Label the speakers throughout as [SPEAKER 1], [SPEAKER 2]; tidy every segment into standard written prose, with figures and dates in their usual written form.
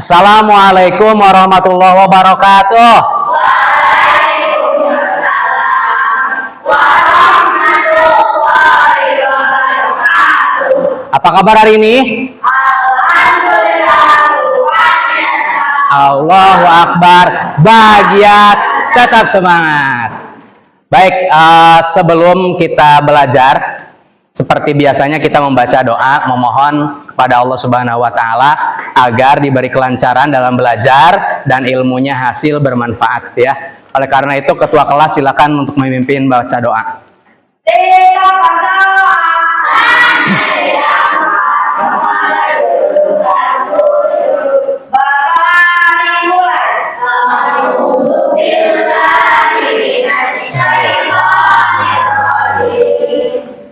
[SPEAKER 1] Assalamualaikum warahmatullahi wabarakatuh. Apa kabar hari ini? Allahu Akbar. Bahagia, tetap semangat. Baik, sebelum kita belajar, seperti biasanya kita membaca doa, memohon kepada Allah Subhanahu wa Ta'ala agar diberi kelancaran dalam belajar dan ilmunya hasil bermanfaat ya. Oleh karena itu, ketua kelas silakan untuk memimpin baca doa.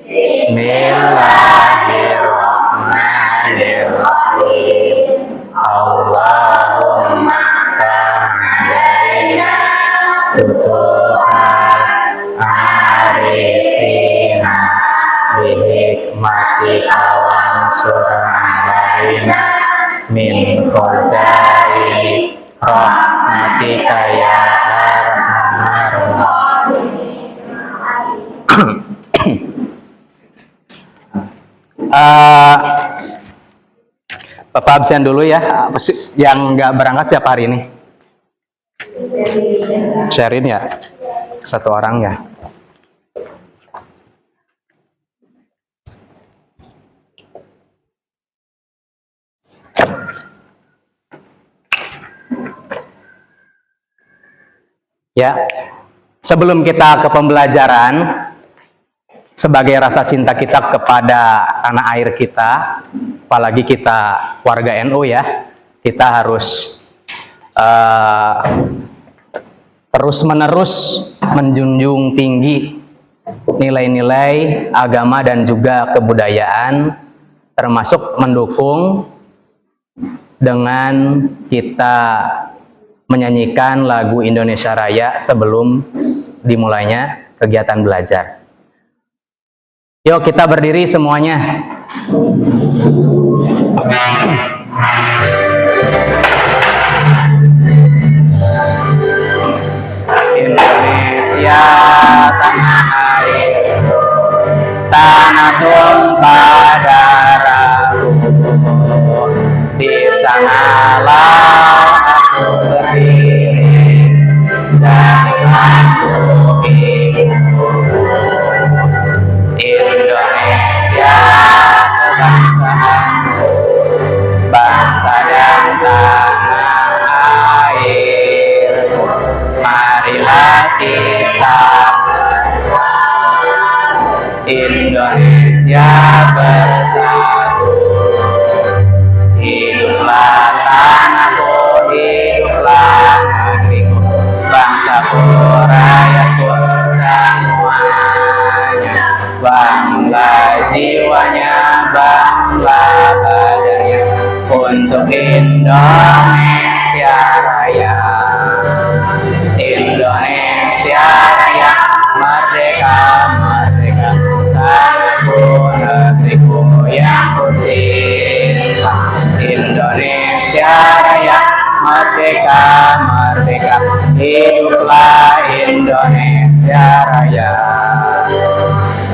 [SPEAKER 1] Bismillahirrahmanirrahim. Allahumma ta'alaina tutuhan arifina bihikmatika wansuralaina min khazai rahmatika ya arhamar rahimin. Bapak absen dulu ya. Yang nggak berangkat siapa hari ini? Sherin ya, satu orang ya. Ya, sebelum kita ke pembelajaran, sebagai rasa cinta kita kepada tanah air kita, apalagi kita warga NU ya, kita harus terus-menerus menjunjung tinggi nilai-nilai agama dan juga kebudayaan, termasuk mendukung dengan kita menyanyikan lagu Indonesia Raya sebelum dimulainya kegiatan belajar. Yuk kita berdiri semuanya. Indonesia tanah air, tanah tumpah darahku, di sanalah aku berdiri dan mengakui Indonesia kebangsaanku, bangsa dan tanah airku. Marilah kita Indonesia bersatu. Hiduplah tanahku, hiduplah negeriku, bangsaku, rakyatku semuanya. Bangga jiwanya, bangga badannya, untuk Indonesia Raya. Indonesia Raya, merdeka, merdeka, tanahku, negeriku yang ku cinta. Indonesia Raya, merdeka, merdeka, hiduplah Indonesia Raya.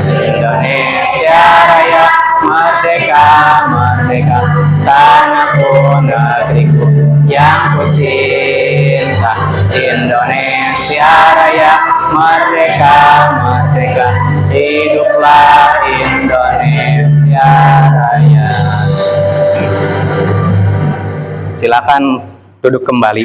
[SPEAKER 1] Indonesia Raya, merdeka, merdeka, tanahku, negeriku yang ku cinta. Indonesia Raya, merdeka, merdeka, hiduplah Indonesia Raya. Silakan duduk kembali.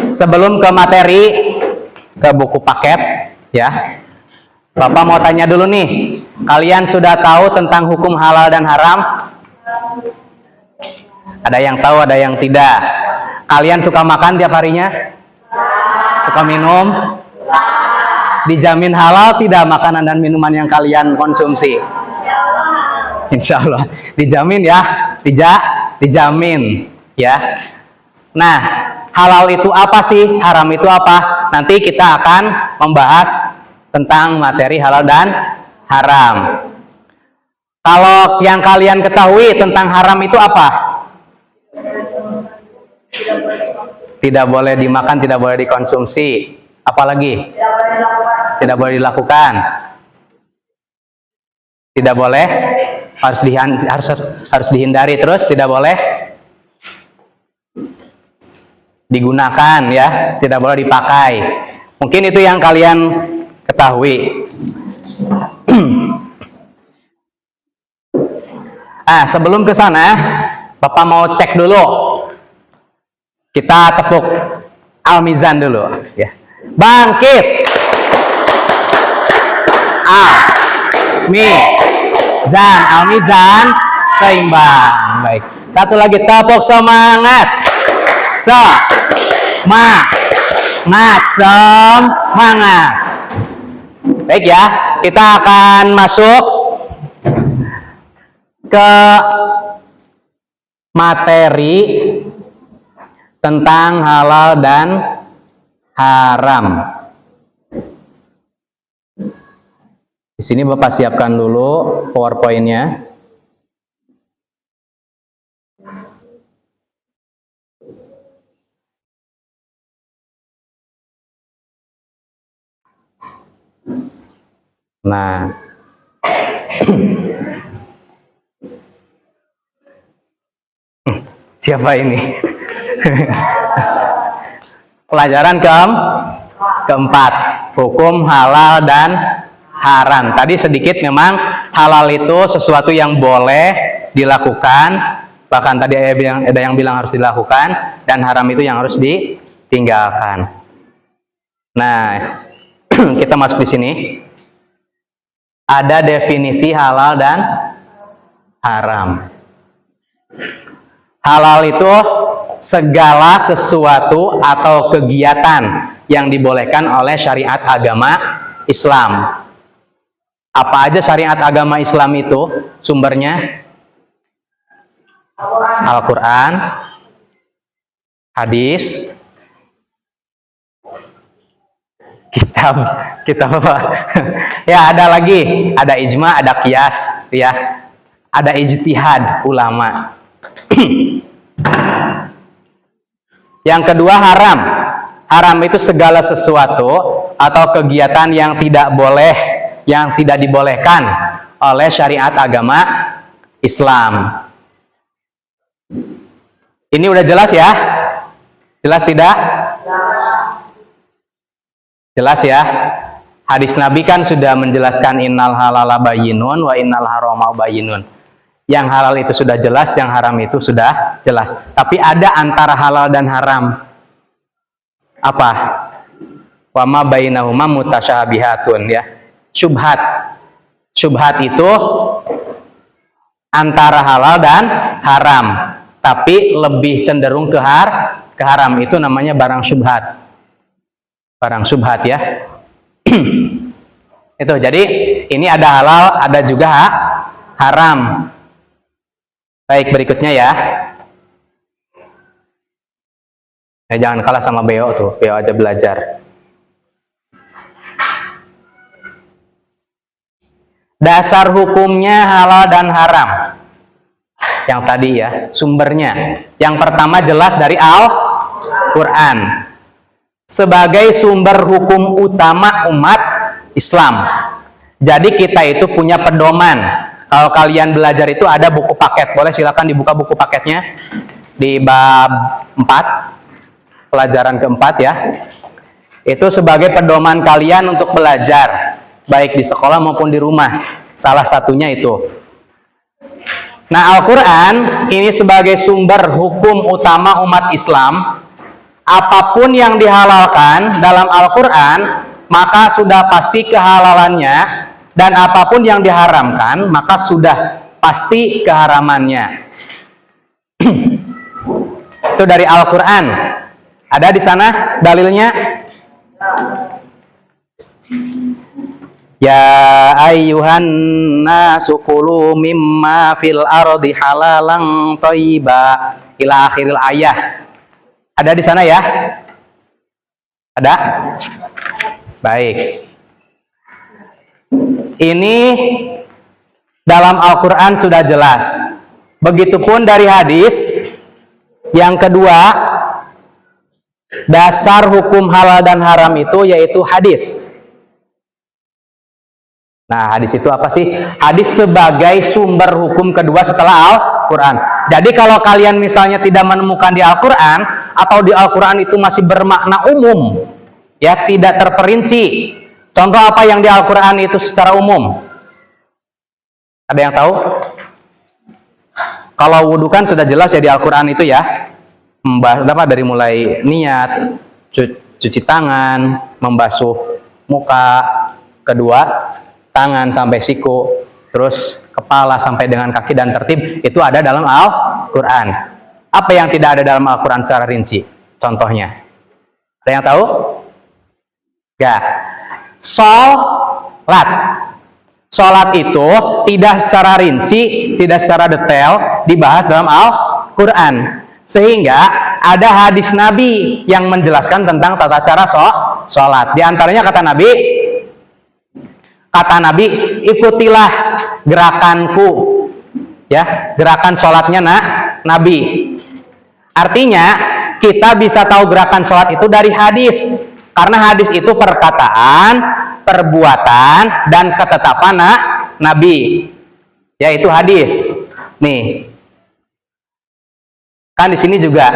[SPEAKER 1] Sebelum ke materi, ke buku paket ya, Bapak mau tanya dulu nih, kalian sudah tahu tentang hukum halal dan haram? Ada yang tahu, ada yang tidak. Kalian suka makan tiap harinya? Suka minum? Dijamin halal tidak makanan dan minuman yang kalian konsumsi? Insya Allah dijamin ya, dijamin ya. Nah, halal itu apa sih? Haram itu apa? Nanti kita akan membahas tentang materi halal dan haram. Kalau yang kalian ketahui tentang haram itu apa? Tidak boleh dimakan, tidak boleh dikonsumsi. Apalagi? Tidak boleh dilakukan. Tidak boleh, harus dihindari. Terus tidak boleh digunakan, ya, tidak boleh dipakai. Mungkin itu yang kalian ketahui. Sebelum ke sana, Bapak mau cek dulu. Kita tepuk Al-Mizan dulu, ya. Bangkit. Al-Mizan seimbang. Baik. Satu lagi, tepuk semangat. Semangat. Baik ya, kita akan masuk ke materi tentang halal dan haram. Di sini Bapak siapkan dulu PowerPoint-nya. Nah, siapa ini? Pelajaran keempat, hukum halal dan haram. Tadi sedikit memang halal itu sesuatu yang boleh dilakukan, bahkan tadi ada yang bilang harus dilakukan, dan haram itu yang harus ditinggalkan. Nah, kita masuk di sini. Ada definisi halal dan haram. Halal itu segala sesuatu atau kegiatan yang dibolehkan oleh syariat agama Islam. Apa aja syariat agama Islam itu sumbernya? Al-Quran, hadis, kitab apa? Ya, ada lagi, ada ijma, ada qiyas, ya, ada ijtihad ulama. Yang kedua, haram. Haram itu segala sesuatu atau kegiatan yang tidak boleh, yang tidak dibolehkan oleh syariat agama Islam. Ini udah jelas ya? Jelas tidak? Jelas ya? Hadis Nabi kan sudah menjelaskan innal halala bayyinun wa innal harama bayyinun. Yang halal itu sudah jelas, yang haram itu sudah jelas. Tapi ada antara halal dan haram. Apa? Wa ma bainahuma mutasyabihatun, ya. Syubhat. Syubhat itu antara halal dan haram, tapi lebih cenderung ke haram. Itu namanya barang syubhat. Barang syubhat, ya. Itu, jadi ini ada halal, ada juga haram. Baik, berikutnya ya. Jangan kalah sama Beo tuh, Beo aja belajar. Dasar hukumnya halal dan haram. Yang tadi ya, sumbernya. Yang pertama jelas dari Al-Quran. Sebagai sumber hukum utama umat Islam. Jadi kita itu punya pedoman. Kalau kalian belajar itu ada buku paket. Boleh silakan dibuka buku paketnya. Di bab 4. Pelajaran keempat ya. Itu sebagai pedoman kalian untuk belajar. Baik di sekolah maupun di rumah. Salah satunya itu. Nah, Al-Quran ini sebagai sumber hukum utama umat Islam. Apapun yang dihalalkan dalam Al-Quran, maka sudah pasti kehalalannya. Dan apapun yang diharamkan, maka sudah pasti keharamannya. Itu dari Al-Quran. Ada di sana dalilnya? Ya ayyuhan nasu kulu mimma fil ardi halalan thayyiba ila akhiril ayah. Ada di sana ya? Ada? Baik. Ini dalam Al-Quran sudah jelas. Begitupun dari hadis. Yang kedua, dasar hukum halal dan haram itu yaitu hadis. Nah, hadis itu apa sih? Hadis sebagai sumber hukum kedua setelah Al-Quran. Jadi kalau kalian misalnya tidak menemukan di Al-Quran, atau di Al-Quran itu masih bermakna umum, ya, tidak terperinci. Contoh apa yang di Al-Quran itu secara umum? Ada yang tahu? Kalau wudhu kan sudah jelas ya di Al-Quran itu ya. Membahas apa, dari mulai niat, cuci tangan, membasuh muka, kedua tangan sampai siku, terus kepala sampai dengan kaki dan tertib, itu ada dalam Al-Quran. Apa yang tidak ada dalam Al-Quran secara rinci? Contohnya, ada yang tahu? Enggak. Sholat itu tidak secara rinci, tidak secara detail dibahas dalam Al-Quran, sehingga ada hadis Nabi yang menjelaskan tentang tata cara sholat. Di antaranya kata Nabi, ikutilah gerakanku, ya, gerakan sholatnya Nabi. Artinya kita bisa tahu gerakan sholat itu dari hadis, karena hadis itu perkataan, perbuatan, dan ketetapan Nabi, yaitu hadis. Nih, kan di sini juga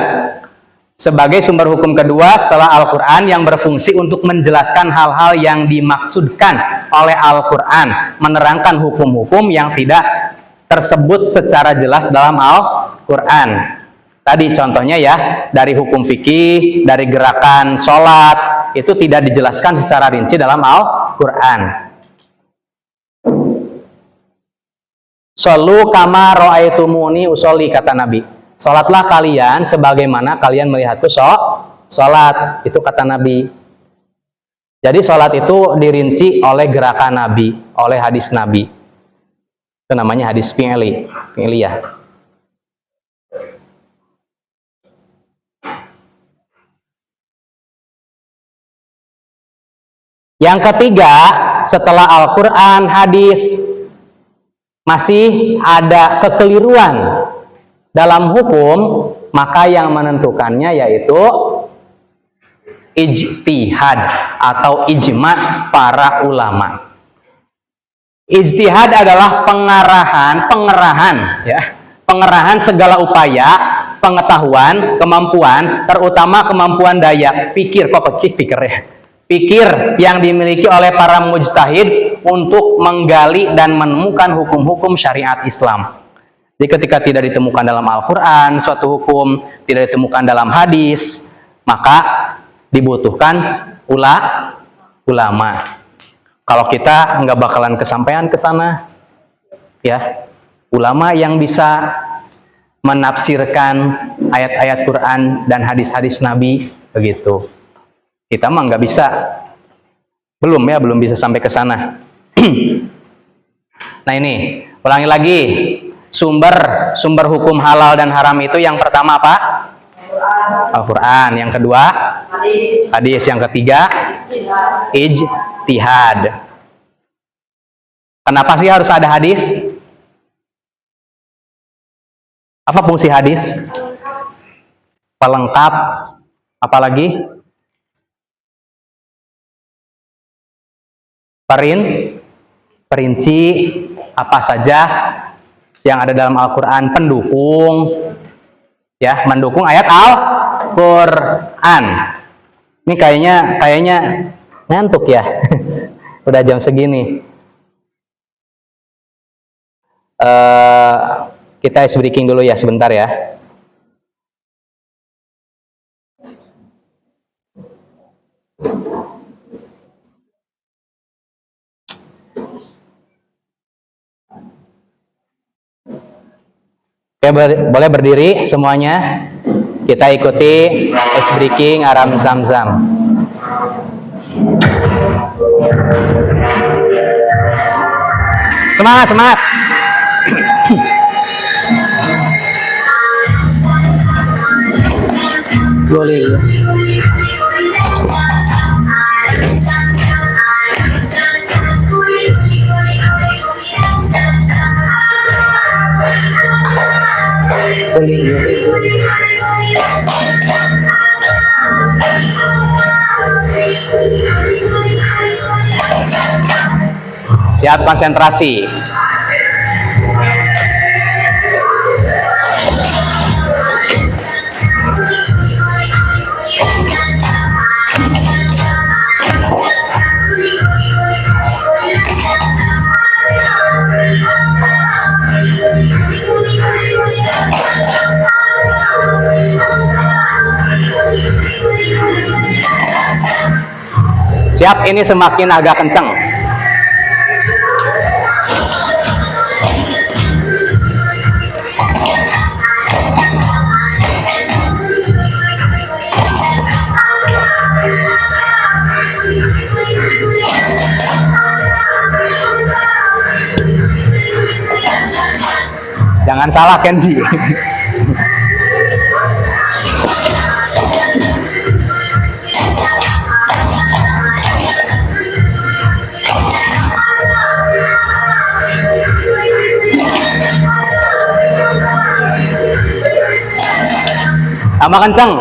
[SPEAKER 1] sebagai sumber hukum kedua setelah Al-Quran yang berfungsi untuk menjelaskan hal-hal yang dimaksudkan oleh Al-Quran, menerangkan hukum-hukum yang tidak tersebut secara jelas dalam Al-Quran. Tadi contohnya ya, dari hukum fikih, dari gerakan sholat, itu tidak dijelaskan secara rinci dalam Al-Quran. Shollu kama ra'aitumuni usolli, kata Nabi. Sholatlah kalian sebagaimana kalian melihatku sholat, itu kata Nabi. Jadi sholat itu dirinci oleh gerakan Nabi, oleh hadis Nabi. Itu namanya hadis fi'liyah. Yang ketiga, setelah Al-Quran, hadis, masih ada kekeliruan dalam hukum, maka yang menentukannya yaitu ijtihad atau ijma para ulama. Ijtihad adalah pengerahan segala upaya, pengetahuan, kemampuan, terutama kemampuan daya pikir, pikir yang dimiliki oleh para mujtahid untuk menggali dan menemukan hukum-hukum syariat Islam. Jadi ketika tidak ditemukan dalam Al-Quran suatu hukum, tidak ditemukan dalam hadis, maka dibutuhkan ulama. Kalau kita nggak bakalan kesampaian ke sana, ya, ulama yang bisa menafsirkan ayat-ayat Quran dan hadis-hadis Nabi, begitu. Kita mah nggak bisa, belum bisa sampai ke sana. Nah ini, ulangi lagi. Sumber hukum halal dan haram itu yang pertama apa? Al-Quran. Yang kedua hadis. Yang ketiga ijtihad. Kenapa sih harus ada hadis? Apa fungsi hadis? Pelengkap. Apalagi? Perinci apa saja yang ada dalam Al-Quran, pendukung, ya, mendukung ayat Al-Quran. Ini kayaknya ngantuk ya. Udah jam segini. Kita ice breaking dulu ya sebentar ya. Oke, boleh berdiri semuanya. Kita ikuti ice breaking Aram Zam-Zam. Semangat, semangat. Boleh. Siap, konsentrasi. Siap, ini semakin agak kencang. Jangan salah, Kenji. Tambah kencang.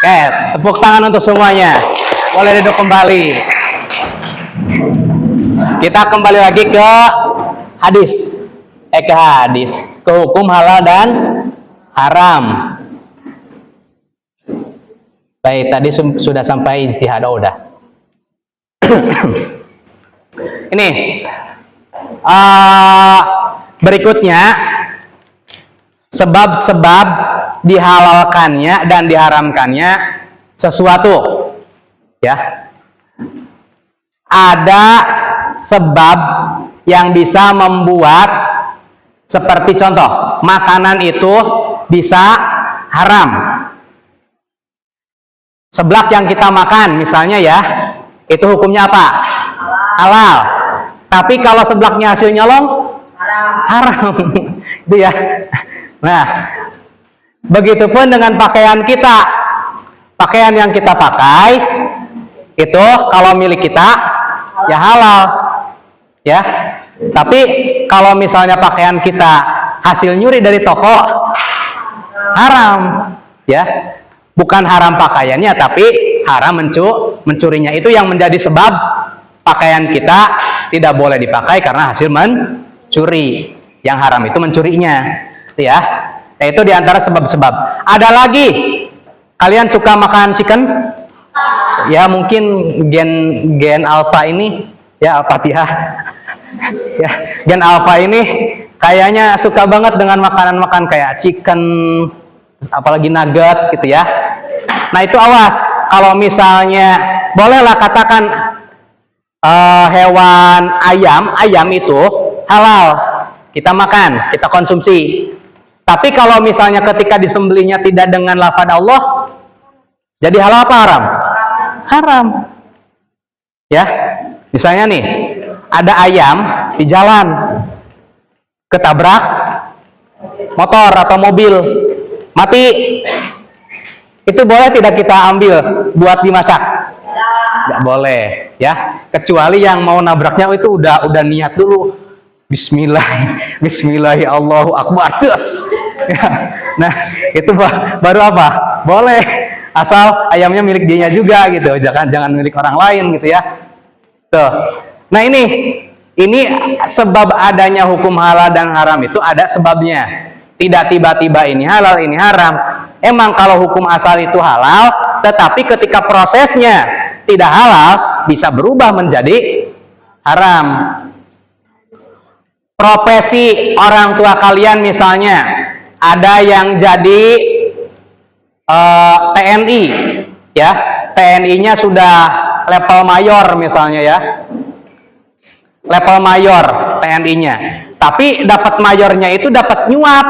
[SPEAKER 1] Oke, tepuk tangan untuk semuanya. Boleh duduk kembali. Kita kembali lagi ke hadis. Ke hukum halal dan haram. Baik, tadi sudah sampai ijtihad, udah. Ini berikutnya sebab-sebab dihalalkannya dan diharamkannya sesuatu, ya. Ada sebab yang bisa membuat, seperti contoh, makanan itu bisa haram. Seblak yang kita makan misalnya, ya, itu hukumnya apa? Halal. Tapi kalau seblaknya hasil nyolong, haram. Itu ya. Nah, begitupun dengan pakaian kita. Pakaian yang kita pakai itu kalau milik kita ya halal, ya. Tapi kalau misalnya pakaian kita hasil nyuri dari toko, haram, ya. Bukan haram pakaiannya, tapi haram mencurinya. Itu yang menjadi sebab pakaian kita tidak boleh dipakai karena hasil mencuri. Yang haram itu mencurinya, itu ya. Nah, itu diantara sebab-sebab. Ada lagi, kalian suka makan chicken? Ya, mungkin gen alpha ini, ya, Al-Fatihah. Ya, gen alpha ini kayaknya suka banget dengan makanan-makanan kayak chicken, apalagi nugget gitu, ya. Nah, itu awas, kalau misalnya bolehlah katakan hewan ayam itu halal, kita makan, kita konsumsi. Tapi kalau misalnya ketika disembelihnya tidak dengan lafaz Allah, jadi halal apa haram? Haram. Ya, misalnya nih, ada ayam di jalan ketabrak motor atau mobil, mati. Itu boleh tidak kita ambil buat dimasak? Tidak boleh, ya. Kecuali yang mau nabraknya itu udah niat dulu. Bismillah, Bismillah, Allahu Akbar, cus. Ya. Nah, itu baru apa? Boleh. Asal ayamnya milik dianya juga gitu. Jangan milik orang lain gitu, ya. Tuh. Nah, ini sebab adanya hukum halal dan haram itu ada sebabnya. Tidak tiba-tiba ini halal, ini haram. Emang kalau hukum asal itu halal, tetapi ketika prosesnya tidak halal, bisa berubah menjadi haram. Profesi orang tua kalian misalnya, ada yang jadi TNI, ya, TNI-nya sudah level mayor misalnya, ya, level mayor TNI-nya, tapi dapat mayornya itu dapat nyuap.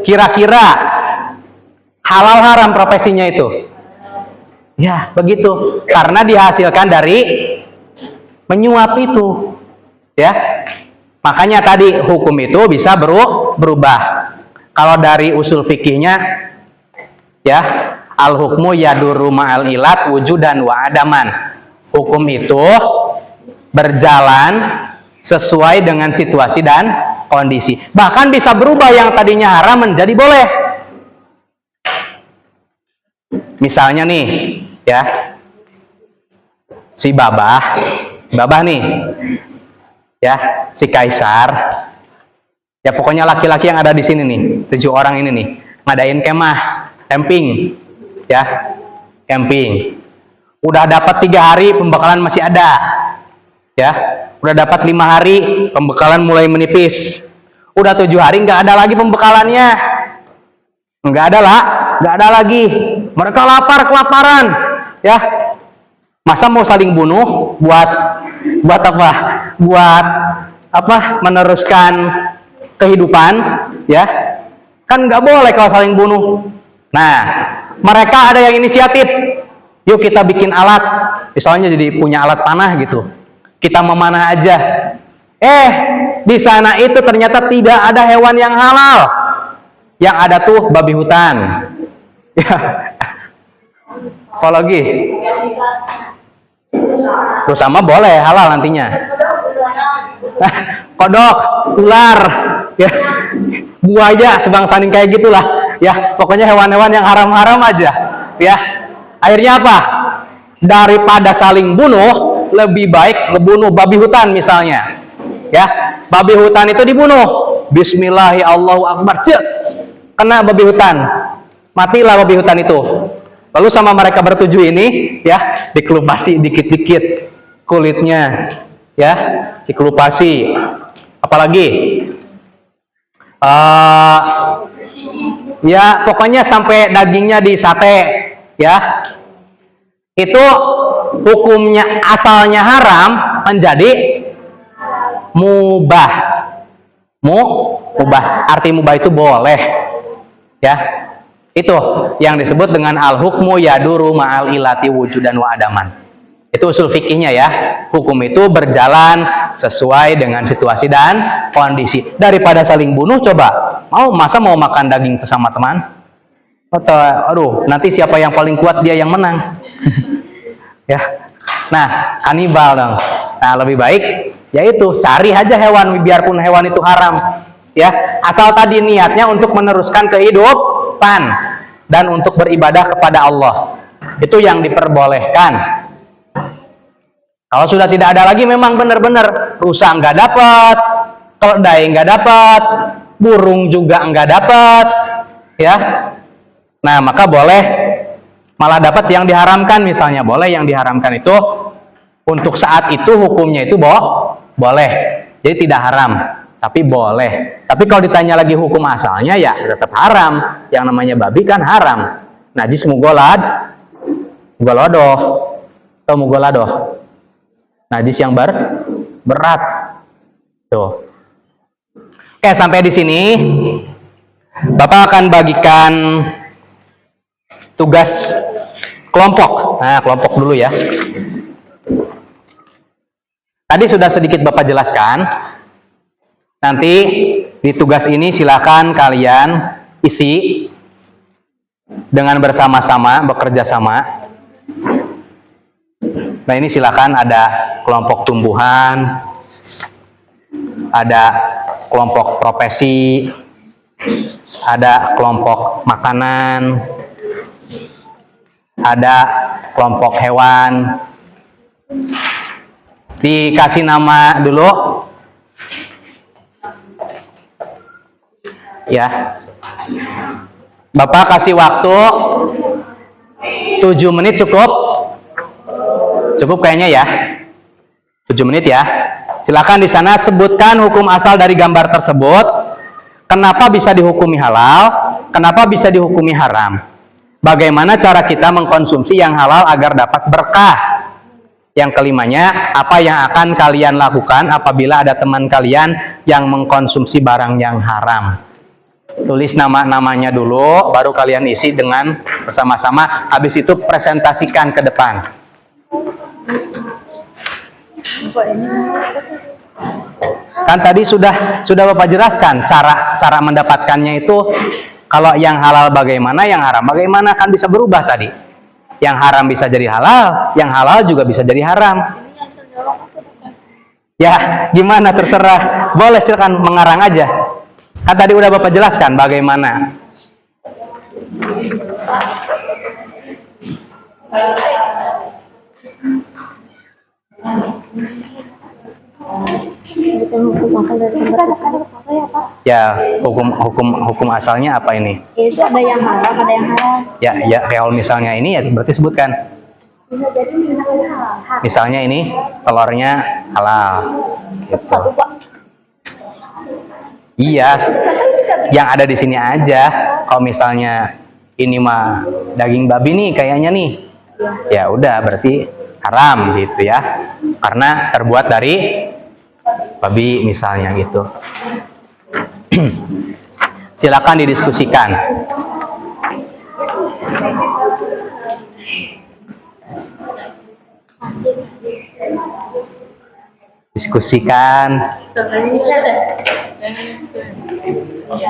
[SPEAKER 1] Kira-kira halal haram profesinya itu? Ya, begitu. Karena dihasilkan dari menyuap itu. Ya. Makanya tadi hukum itu bisa berubah. Kalau dari usul fikihnya ya, al hukmu yaduru ma'al ilat wujudan wa adaman. Hukum itu berjalan sesuai dengan situasi dan kondisi. Bahkan bisa berubah yang tadinya haram menjadi boleh. Misalnya nih, ya, si babah nih, ya, si kaisar, ya pokoknya laki-laki yang ada di sini nih, 7 orang ini nih, ngadain kemah, camping, ya, camping. Udah dapat 3 hari, pembekalan masih ada, ya. Udah dapat 5 hari, pembekalan mulai menipis. Udah 7 hari, nggak ada lagi pembekalannya, nggak ada lagi. Mereka lapar, kelaparan, ya. Masa mau saling bunuh buat apa? Buat apa? Meneruskan kehidupan, ya? Kan nggak boleh kalau saling bunuh. Nah, mereka ada yang inisiatif. Yuk kita bikin alat, misalnya jadi punya alat panah gitu. Kita memanah aja. Di sana itu ternyata tidak ada hewan yang halal. Yang ada tuh babi hutan. Ya. Apalagi? Terus sama boleh halal nantinya. Kodok, ular, ya, buaya, sebangsaning kayak gitulah. Ya, pokoknya hewan-hewan yang haram-haram aja. Ya. Akhirnya apa? Daripada saling bunuh, lebih baik ngebunuh babi hutan misalnya. Ya, babi hutan itu dibunuh. Bismillah, Allahu Akbar, cus. Kena babi hutan. Matilah babi hutan itu. Lalu sama mereka bertujuh ini, ya, dikelupasi dikit-dikit kulitnya, ya, dikelupasi. Apalagi? Ya, pokoknya sampai dagingnya disate, ya. Itu hukumnya asalnya haram menjadi mubah. Mubah. Arti mubah itu boleh, ya. Itu yang disebut dengan al-hukmu yaduru ma'al ilati wujudan wa adaman. Itu usul fikihnya, ya. Hukum itu berjalan sesuai dengan situasi dan kondisi. Daripada saling bunuh, coba masa mau makan daging sesama teman? Atau aduh, nanti siapa yang paling kuat dia yang menang. Ya. Nah, kanibal dong. Nah, lebih baik yaitu cari aja hewan, biarpun hewan itu haram, ya, asal tadi niatnya untuk meneruskan kehidupan dan untuk beribadah kepada Allah. Itu yang diperbolehkan. Kalau sudah tidak ada lagi, memang benar-benar rusa nggak dapat, keledai nggak dapat, burung juga nggak dapat, ya. Nah, maka boleh malah dapat yang diharamkan, misalnya boleh yang diharamkan itu untuk saat itu hukumnya itu boleh, jadi tidak haram, tapi boleh. Tapi kalau ditanya lagi hukum asalnya, ya tetap haram. Yang namanya babi kan haram, najis mugoladoh atau mugoladoh, najis yang berat. Tuh. Oke, sampai di sini Bapak akan bagikan tugas kelompok. Nah, kelompok dulu ya. Tadi sudah sedikit Bapak jelaskan. Nanti di tugas ini silakan kalian isi dengan bersama-sama, bekerja sama. Nah, ini silakan ada kelompok tumbuhan, ada kelompok profesi, ada kelompok makanan, ada kelompok hewan. Dikasih nama dulu, ya. Bapak kasih waktu 7 menit cukup? Cukup kayaknya ya. 7 menit ya. Silakan di sana sebutkan hukum asal dari gambar tersebut. Kenapa bisa dihukumi halal? Kenapa bisa dihukumi haram? Bagaimana cara kita mengkonsumsi yang halal agar dapat berkah? Yang kelimanya, apa yang akan kalian lakukan apabila ada teman kalian yang mengkonsumsi barang yang haram? Tulis nama-namanya dulu, baru kalian isi dengan bersama-sama. Habis itu presentasikan ke depan. Kan tadi sudah Bapak jelaskan cara mendapatkannya itu, kalau yang halal bagaimana, yang haram bagaimana, kan bisa berubah tadi. Yang haram bisa jadi halal, yang halal juga bisa jadi haram. Ya, gimana terserah. Boleh, silakan mengarang aja. Kan tadi udah Bapak jelaskan bagaimana. Ya, hukum asalnya apa ini?
[SPEAKER 2] Itu ada yang halal, ada yang halal.
[SPEAKER 1] Ya, kalau misalnya ini ya berarti sebutkan.
[SPEAKER 2] Bisa jadi halal.
[SPEAKER 1] Misalnya ini telurnya halal. Gitu.
[SPEAKER 2] Satu, Pak.
[SPEAKER 1] Iya, yang ada di sini aja. Kalau misalnya ini mah daging babi nih kayaknya nih, ya udah berarti haram gitu ya, karena terbuat dari babi misalnya gitu. Silakan didiskusikan. Diskusikan.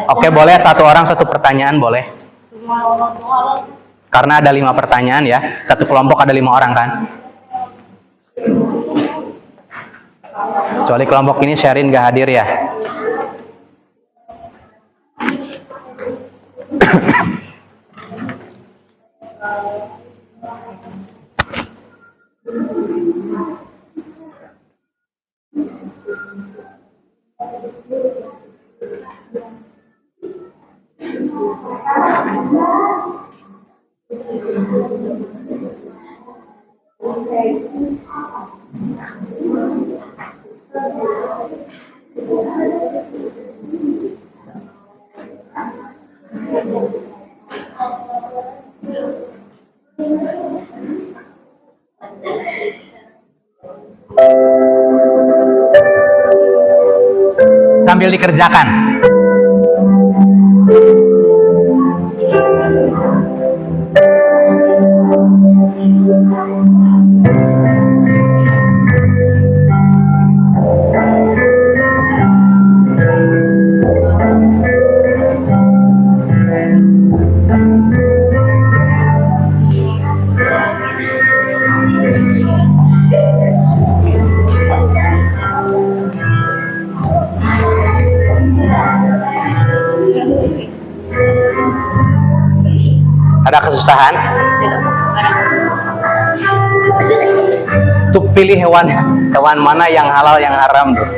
[SPEAKER 1] Oke, boleh satu orang satu pertanyaan, boleh. Karena ada 5 pertanyaan ya, satu kelompok ada 5 orang kan. Kecuali kelompok ini Sherin gak hadir ya. Sambil dikerjakan. Ada kesusahan? Tuh pilih hewan mana yang halal yang haram tuh.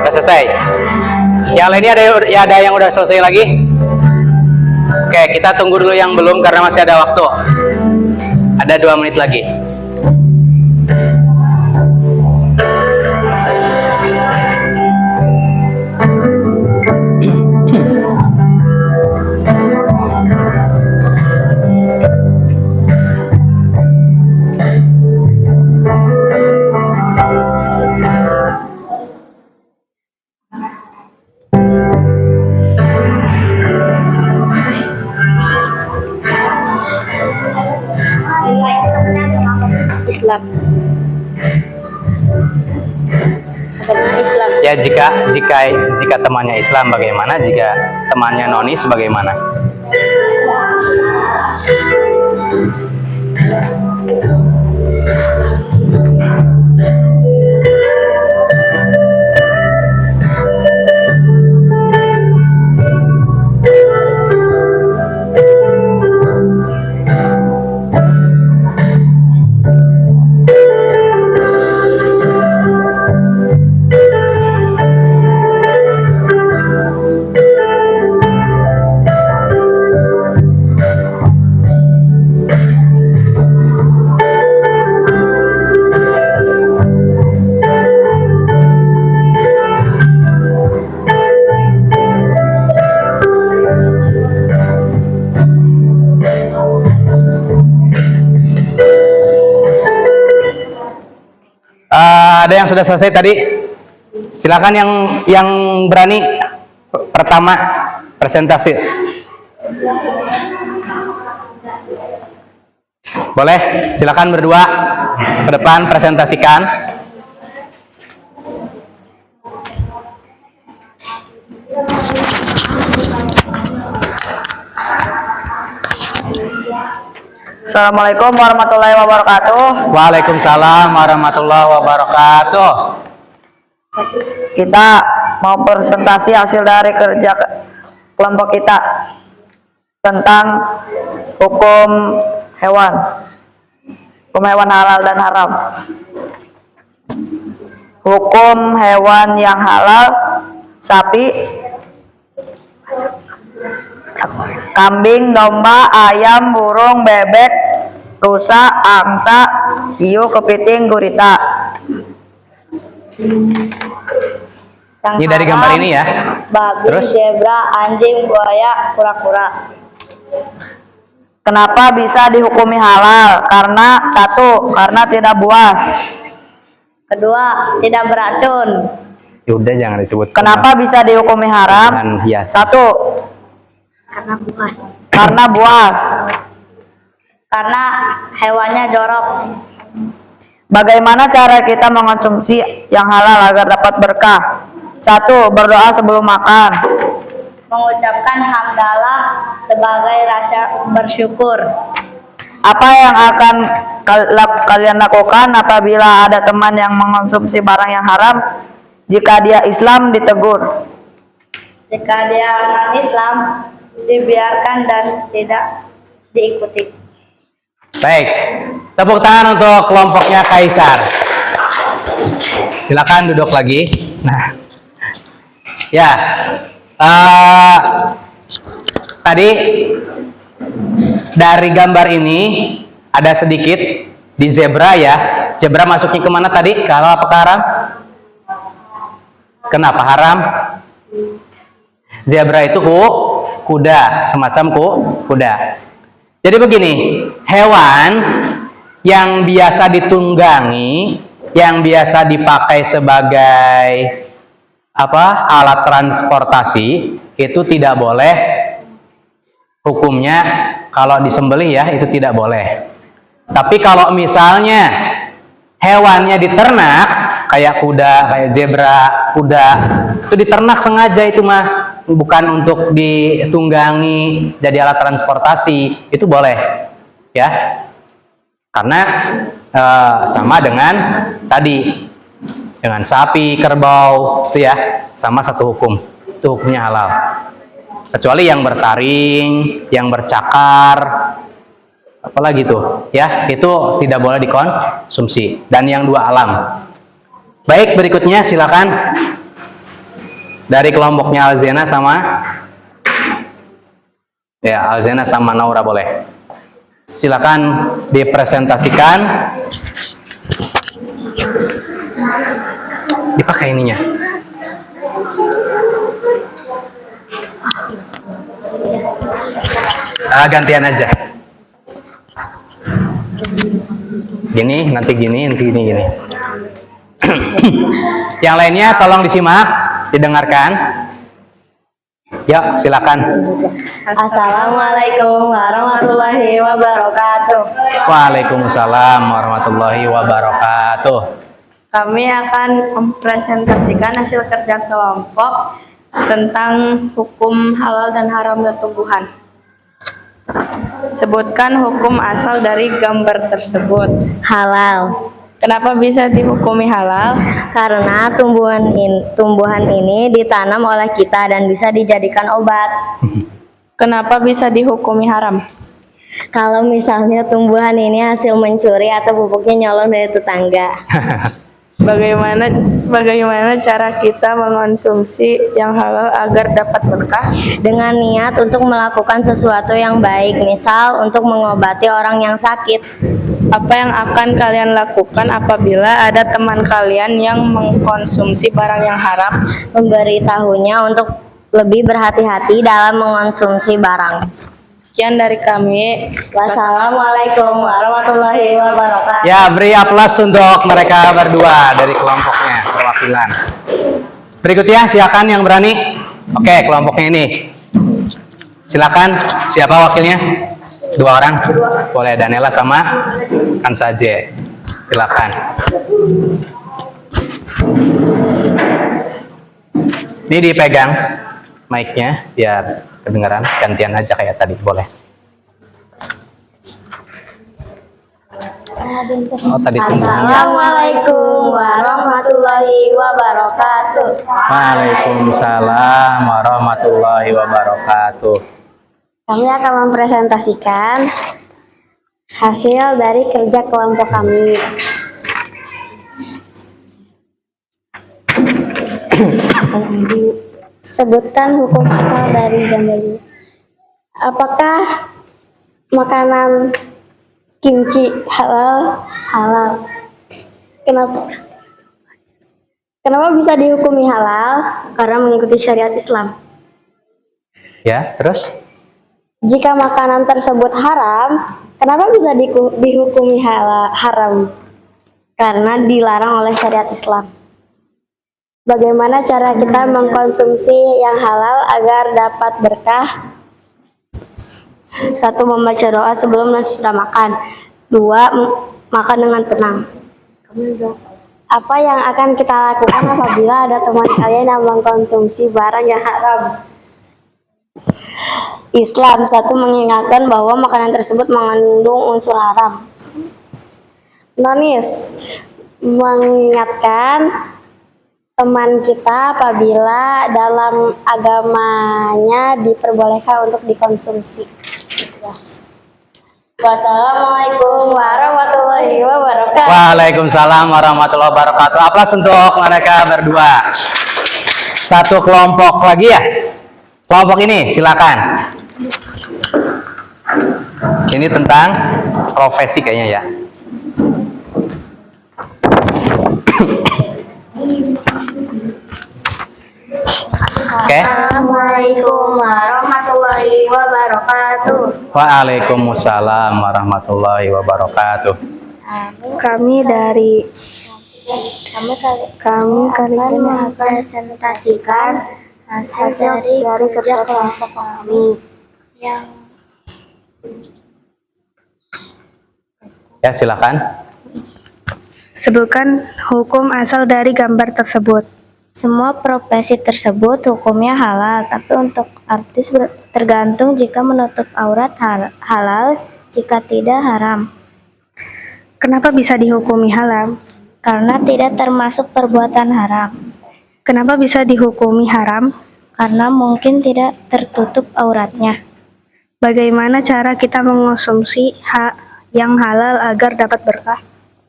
[SPEAKER 1] Selesai. Yang lainnya ada yang udah selesai lagi? Oke, kita tunggu dulu yang belum karena masih ada waktu. Ada 2 menit lagi.
[SPEAKER 2] Islam. Agama Islam.
[SPEAKER 1] Ya, jika temannya Islam bagaimana? Jika temannya nonis bagaimana? Ada yang sudah selesai tadi? Silakan yang berani pertama presentasi. Boleh, silakan berdua ke depan presentasikan.
[SPEAKER 3] Assalamualaikum warahmatullahi wabarakatuh.
[SPEAKER 1] Waalaikumsalam warahmatullahi wabarakatuh.
[SPEAKER 3] Kita mau presentasi hasil dari kerja kelompok kita tentang hukum hewan halal dan haram. Hukum hewan yang halal: sapi, kambing, domba, ayam, burung, bebek, rusa, angsa, hiu, kepiting, gurita.
[SPEAKER 1] Ini dari gambar ini ya.
[SPEAKER 2] Babi,
[SPEAKER 1] Terus?
[SPEAKER 2] zebra, anjing, buaya, kura-kura.
[SPEAKER 3] Kenapa bisa dihukumi halal? Karena satu, karena tidak buas.
[SPEAKER 2] Kedua, tidak beracun.
[SPEAKER 1] Ya udah, jangan disebut.
[SPEAKER 3] Kenapa bisa dihukumi haram?
[SPEAKER 1] Dengan hias.
[SPEAKER 3] Satu,
[SPEAKER 2] Karena buas.
[SPEAKER 3] karena buas.
[SPEAKER 2] Karena hewannya jorok.
[SPEAKER 3] Bagaimana cara kita mengonsumsi yang halal agar dapat berkah? Satu, berdoa sebelum makan.
[SPEAKER 2] Mengucapkan hamdalah sebagai rasa bersyukur.
[SPEAKER 3] Apa yang akan kalian lakukan apabila ada teman yang mengonsumsi barang yang haram? Jika dia Islam, ditegur.
[SPEAKER 2] Jika dia non-Islam, dibiarkan dan tidak diikuti.
[SPEAKER 1] Baik, tepuk tangan untuk kelompoknya Kaisar. Silakan duduk lagi. Nah, ya, tadi dari gambar ini ada sedikit di zebra ya. Zebra masuknya kemana tadi? Ke halal apa ke haram? Kenapa haram? Zebra itu kuda, semacam kuda. Jadi begini, hewan yang biasa ditunggangi, yang biasa dipakai sebagai alat transportasi, itu tidak boleh, hukumnya kalau disembelih ya itu tidak boleh. Tapi kalau misalnya hewannya diternak, kayak kuda, kayak zebra, kuda, itu diternak sengaja, itu mah bukan untuk ditunggangi jadi alat transportasi, itu boleh ya, karena sama dengan tadi, dengan sapi, kerbau, itu ya sama satu hukum, itu hukumnya halal. Kecuali yang bertaring, yang bercakar, apalagi tuh ya, itu tidak boleh dikonsumsi. Dan yang dua alam. Baik, berikutnya silakan dari kelompoknya Alzena sama ya, Alzena sama Naura boleh. Silakan dipresentasikan. Dipakai ininya. Gantian aja. Gini, nanti gini, nanti gini. Yang lainnya tolong disimak, didengarkan. Ya, silakan.
[SPEAKER 2] Assalamualaikum warahmatullahi wabarakatuh.
[SPEAKER 1] Waalaikumsalam warahmatullahi wabarakatuh.
[SPEAKER 2] Kami akan mempresentasikan hasil kerja kelompok tentang hukum halal dan haram tumbuhan. Sebutkan hukum asal dari gambar tersebut.
[SPEAKER 4] Halal,
[SPEAKER 2] Kenapa bisa dihukumi halal?
[SPEAKER 4] karena tumbuhan ini ditanam oleh kita dan bisa dijadikan obat.
[SPEAKER 2] Kenapa bisa dihukumi haram?
[SPEAKER 4] Kalau misalnya tumbuhan ini hasil mencuri atau pupuknya nyolong dari tetangga.
[SPEAKER 2] Bagaimana cara kita mengonsumsi yang halal agar dapat berkah?
[SPEAKER 4] Dengan niat untuk melakukan sesuatu yang baik, misal untuk mengobati orang yang sakit.
[SPEAKER 2] Apa yang akan kalian lakukan apabila ada teman kalian yang mengkonsumsi barang yang haram?
[SPEAKER 4] Memberitahunya untuk lebih berhati-hati dalam mengonsumsi barang.
[SPEAKER 2] Sekian dari kami.
[SPEAKER 4] Wassalamualaikum warahmatullahi wabarakatuh.
[SPEAKER 1] Ya, beri aplaus untuk mereka berdua dari kelompoknya, perwakilan. Berikutnya, silakan yang berani. Oke, kelompoknya ini. Silakan, siapa wakilnya? Dua orang? Boleh, Daniela sama Ansaje. Silakan. Ini dipegang mic-nya biar kedengaran, gantian aja kayak tadi, boleh. Oh, tadi
[SPEAKER 4] Assalamualaikum warahmatullahi wabarakatuh.
[SPEAKER 1] Waalaikumsalam warahmatullahi wabarakatuh.
[SPEAKER 4] Kami akan mempresentasikan hasil dari kerja kelompok kami. Sebutkan hukum asal dari gambar ini. Apakah makanan kimchi halal? Halal. Kenapa bisa dihukumi halal? Karena mengikuti syariat Islam.
[SPEAKER 1] Ya, terus?
[SPEAKER 4] Jika makanan tersebut haram, kenapa bisa dihukumi haram? Karena dilarang oleh syariat Islam. Bagaimana cara kita mengkonsumsi yang halal agar dapat berkah? 1. Membaca doa sebelum dan sesudah makan. 2. Makan dengan tenang. Apa yang akan kita lakukan apabila ada teman kalian yang mengkonsumsi barang yang haram? Islam 1. Mengingatkan bahwa makanan tersebut mengandung unsur haram. Nonis mengingatkan teman kita apabila dalam agamanya diperbolehkan untuk dikonsumsi. Wassalamualaikum warahmatullahi wabarakatuh.
[SPEAKER 1] Waalaikumsalam warahmatullahi wabarakatuh. Aplaus untuk mereka berdua. Satu kelompok lagi ya. Kelompok ini silakan. Ini tentang profesi kayaknya ya. Oke.
[SPEAKER 4] Assalamualaikum warahmatullahi wabarakatuh.
[SPEAKER 1] Waalaikumsalam warahmatullahi wabarakatuh.
[SPEAKER 4] Kami kali ini mempresentasikan hasil dari kerja kelompok kami yang
[SPEAKER 1] Ya, silakan.
[SPEAKER 5] Sebutkan hukum asal dari gambar tersebut.
[SPEAKER 4] semua profesi tersebut hukumnya halal, tapi untuk artis tergantung jika menutup aurat halal, jika tidak haram.
[SPEAKER 5] Kenapa bisa dihukumi halal?
[SPEAKER 4] Karena tidak termasuk perbuatan haram.
[SPEAKER 5] Kenapa bisa dihukumi haram?
[SPEAKER 4] Karena mungkin tidak tertutup auratnya.
[SPEAKER 5] Bagaimana cara kita mengonsumsi yang halal agar dapat berkah?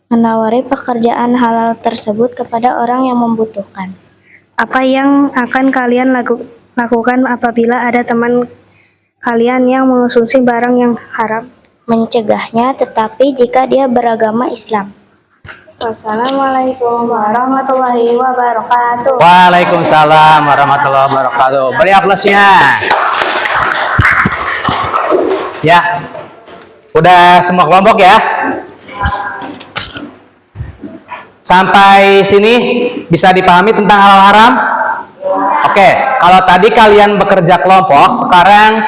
[SPEAKER 4] Menawari pekerjaan halal tersebut kepada orang yang membutuhkan.
[SPEAKER 5] Apa yang akan kalian lakukan apabila ada teman kalian yang mengonsumsi barang yang haram?
[SPEAKER 4] Mencegahnya, tetapi jika dia beragama Islam.
[SPEAKER 5] Wassalamualaikum warahmatullahi wabarakatuh.
[SPEAKER 1] Waalaikumsalam warahmatullahi wabarakatuh. Beri aplausnya. Ya, udah semua kelompok ya. Sampai sini bisa dipahami tentang halal haram? Oke, kalau tadi kalian bekerja kelompok, sekarang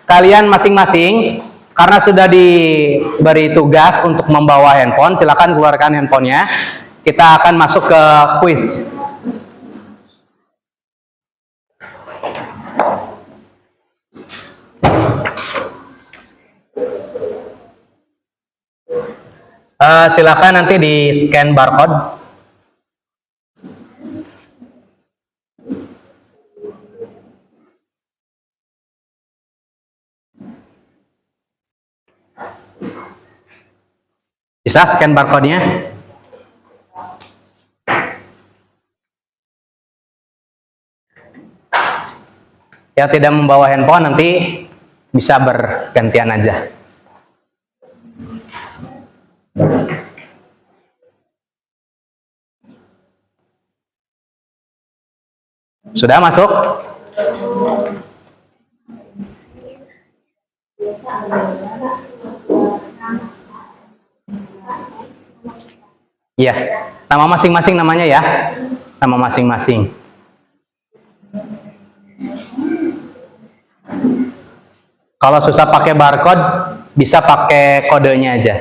[SPEAKER 1] kalian masing-masing, karena sudah diberi tugas untuk membawa handphone, silakan keluarkan handphonenya. Kita akan masuk ke kuis. Silakan nanti di scan barcode. Bisa scan barcode-nya? Yang tidak membawa handphone nanti bisa bergantian aja. Sudah masuk? Iya, nama masing-masing namanya ya. Nama masing-masing. Kalau susah pakai barcode, bisa pakai kodenya aja.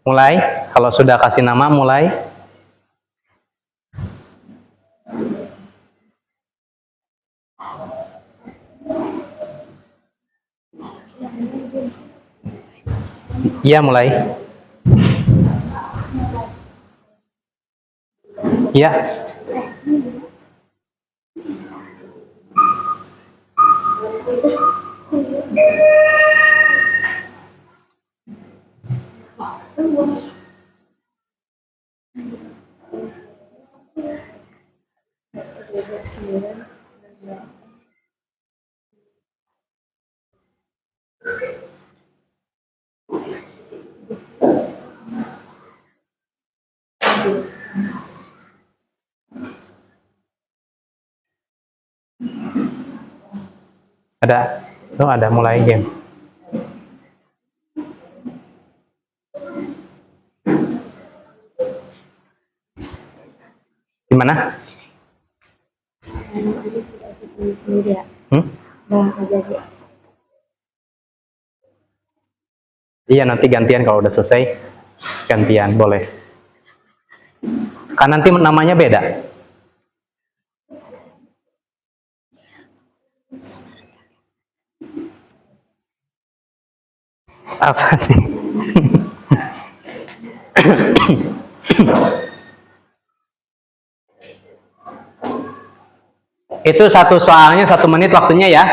[SPEAKER 1] Mulai, kalau sudah kasih nama, mulai. Iya, mulai. Iya. Ada, tuh ada mulai game. Gimana? Iya, nanti gantian kalau udah selesai. Gantian, boleh. Kan nanti namanya beda. Apa sih? Itu satu soalnya 1 menit waktunya ya.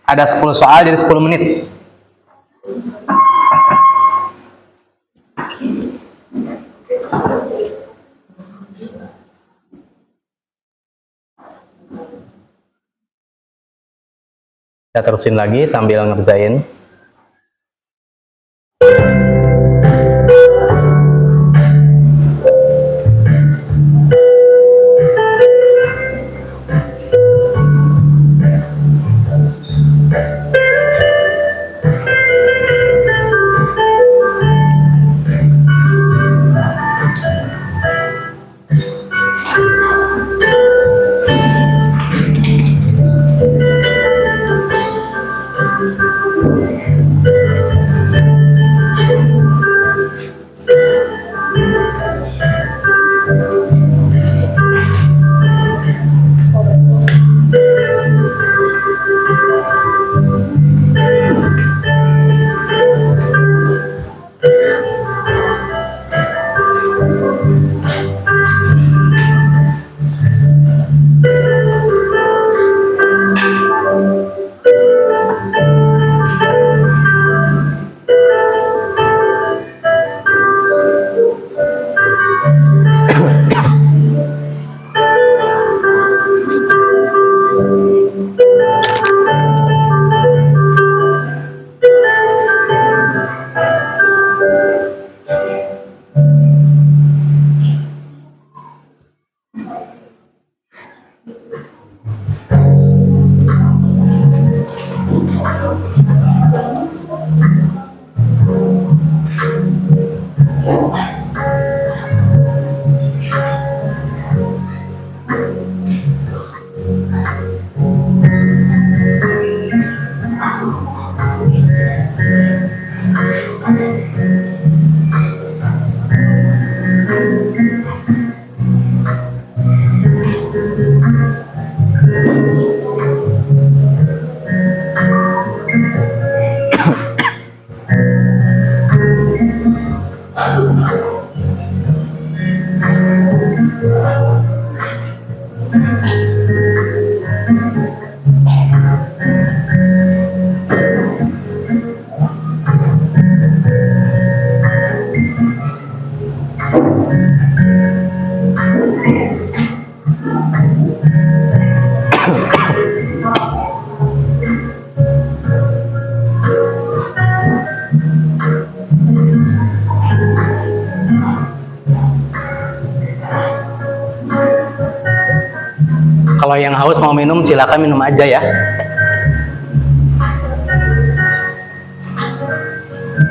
[SPEAKER 1] Ada 10 soal jadi 10 menit. Kita terusin lagi sambil ngerjain. Kalau yang haus mau minum, silakan minum aja ya.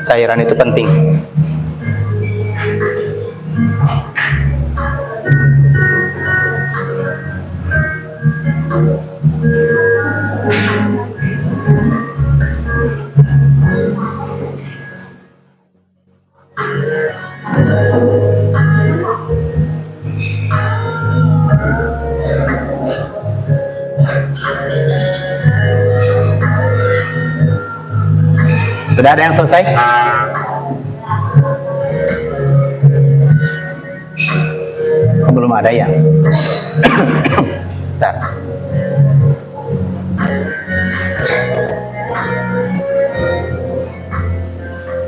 [SPEAKER 1] Cairan itu penting. Sudah ada yang selesai? Oh, belum ada ya? Bentar.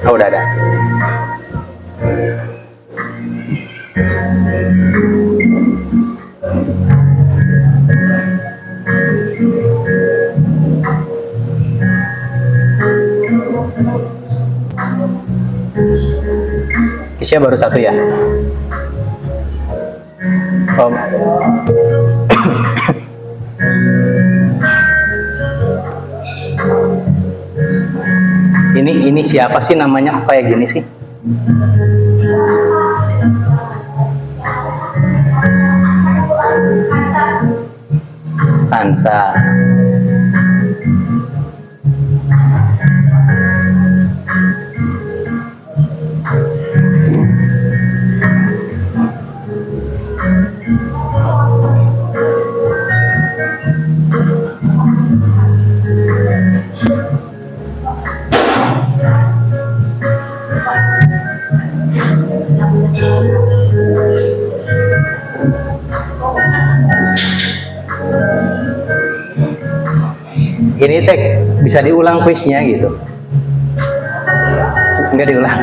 [SPEAKER 1] Oh, udah ada. Kisya baru satu ya? Oh. Ini siapa sih namanya kok kayak gini sih? Kansa. Ini teh bisa diulang kuisnya gitu. Enggak diulang.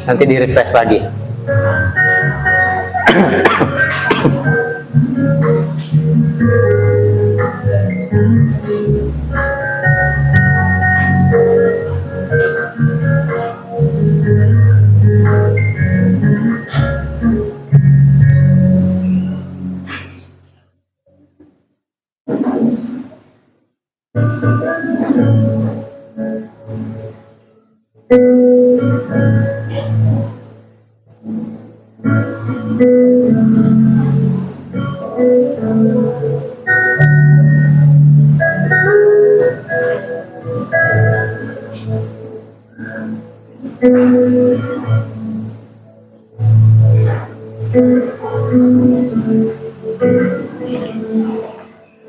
[SPEAKER 1] Nanti di refresh lagi.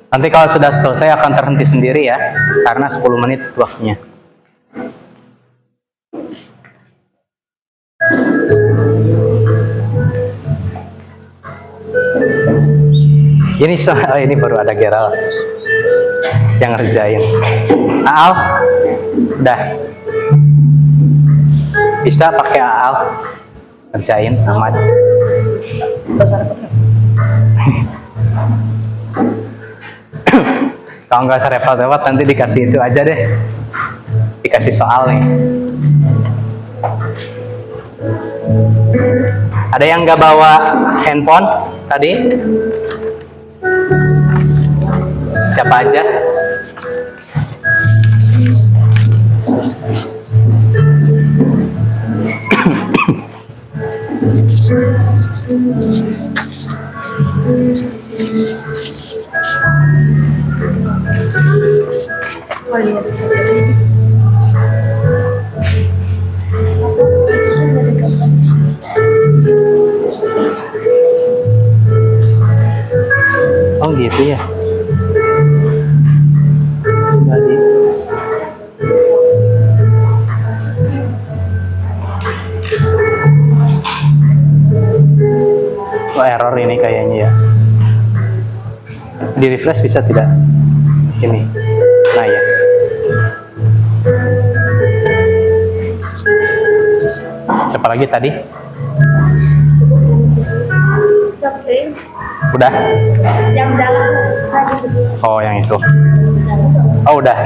[SPEAKER 1] Nanti kalau sudah selesai akan terhenti sendiri ya, karena 10 menit waktunya. Ini baru ada Gerald yang ngerjain. Aal, udah bisa pakai Aal ngerjain Ahmad. Kalau nggak usah repot-repot, nanti dikasih itu aja deh, dikasih soal nih. Ada yang nggak bawa handphone tadi? Siapa aja? Oh gitu ya. Tadi. Oh error ini kayaknya ya. Di refresh bisa tidak? Ini. Nah ya. Siapa lagi tadi? Udah?
[SPEAKER 4] Yang dalam.
[SPEAKER 1] Oh yang itu. Oh udah.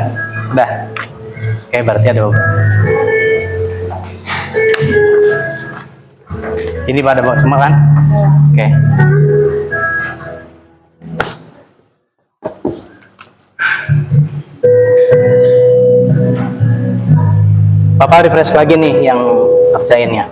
[SPEAKER 1] Oke berarti ada. Ini pada bawa semua kan? Oke. Papa refresh lagi nih yang kerjainnya.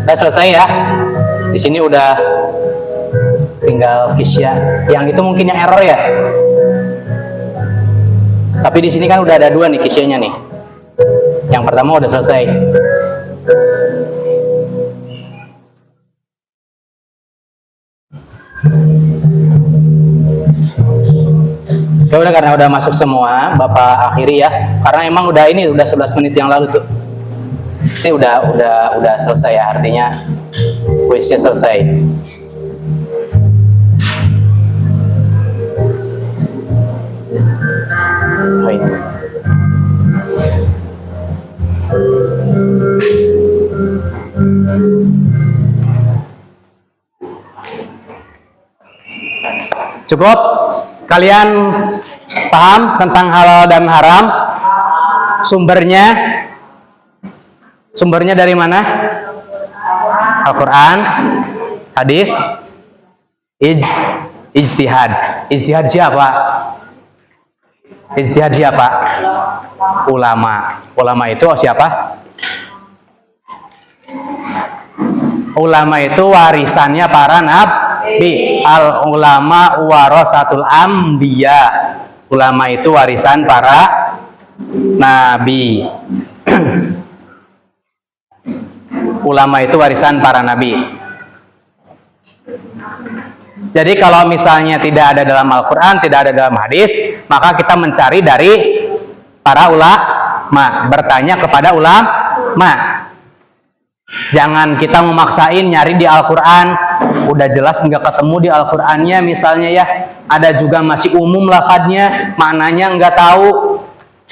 [SPEAKER 1] Udah selesai ya. Di sini udah tinggal kisya. Yang itu mungkin yang error ya. Tapi di sini kan udah ada 2 nih kisyanya nih. Yang pertama udah selesai. Oke, udah karena udah masuk semua, Bapak akhiri ya. Karena emang udah ini udah 11 menit yang lalu tuh. Ini udah selesai ya, artinya kuisnya selesai. Oh, ini. Cukup? Kalian paham tentang halal dan haram? Sumbernya dari mana? Al-Quran, hadis, ijtihad. Ijtihad siapa? Ijtihad siapa? Ulama. Ulama itu siapa? Ulama itu warisannya para nabi. Al ulama warasatul anbiya. Ulama itu warisan para nabi. Ulama itu warisan para nabi. Jadi kalau misalnya tidak ada dalam Al-Quran, tidak ada dalam hadis, maka kita mencari dari para ulama, bertanya kepada ulama. Jangan kita memaksain nyari di Al-Quran, udah jelas nggak ketemu di Al-Qurannya misalnya ya, ada juga masih umum lafadznya, maknanya nggak tahu,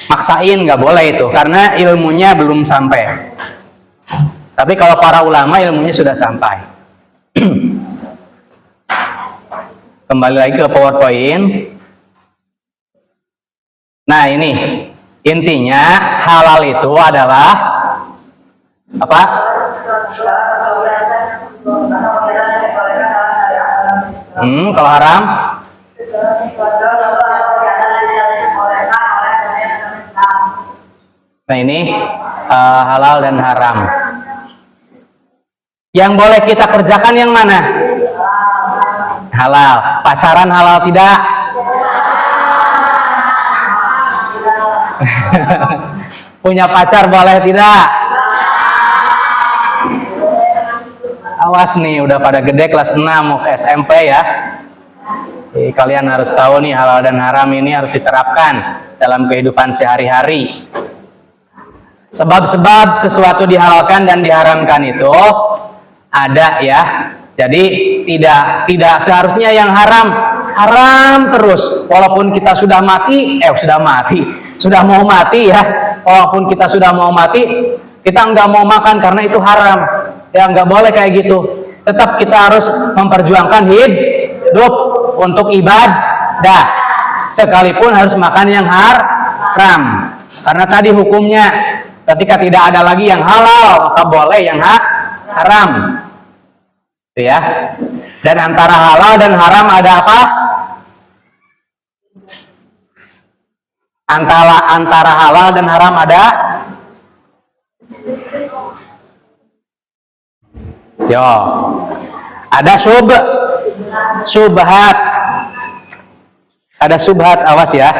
[SPEAKER 1] maksain nggak boleh itu, karena ilmunya belum sampai. Tapi kalau para ulama ilmunya sudah sampai. Kembali lagi ke PowerPoint. Nah ini intinya halal itu adalah apa? Kalau haram? Nah ini halal dan haram. Yang boleh kita kerjakan yang mana? Halal. Pacaran halal tidak? Punya pacar boleh tidak? Awas nih, udah pada gede kelas 6 mau ke SMP ya. Jadi, kalian harus tahu nih halal dan haram ini harus diterapkan dalam kehidupan sehari-hari. Sebab-sebab sesuatu dihalalkan dan diharamkan itu ada ya. Jadi tidak seharusnya yang haram terus. Walaupun kita sudah mau mati ya. Walaupun kita sudah mau mati, kita nggak mau makan karena itu haram. Ya nggak boleh kayak gitu. Tetap kita harus memperjuangkan hidup untuk ibadah. Sekalipun harus makan yang haram. Karena tadi hukumnya ketika tidak ada lagi yang halal, maka boleh yang haram. Ya. Dan antara halal dan haram ada apa? Antara halal dan haram ada? Yo. Ada subhat. Ada subhat, awas ya.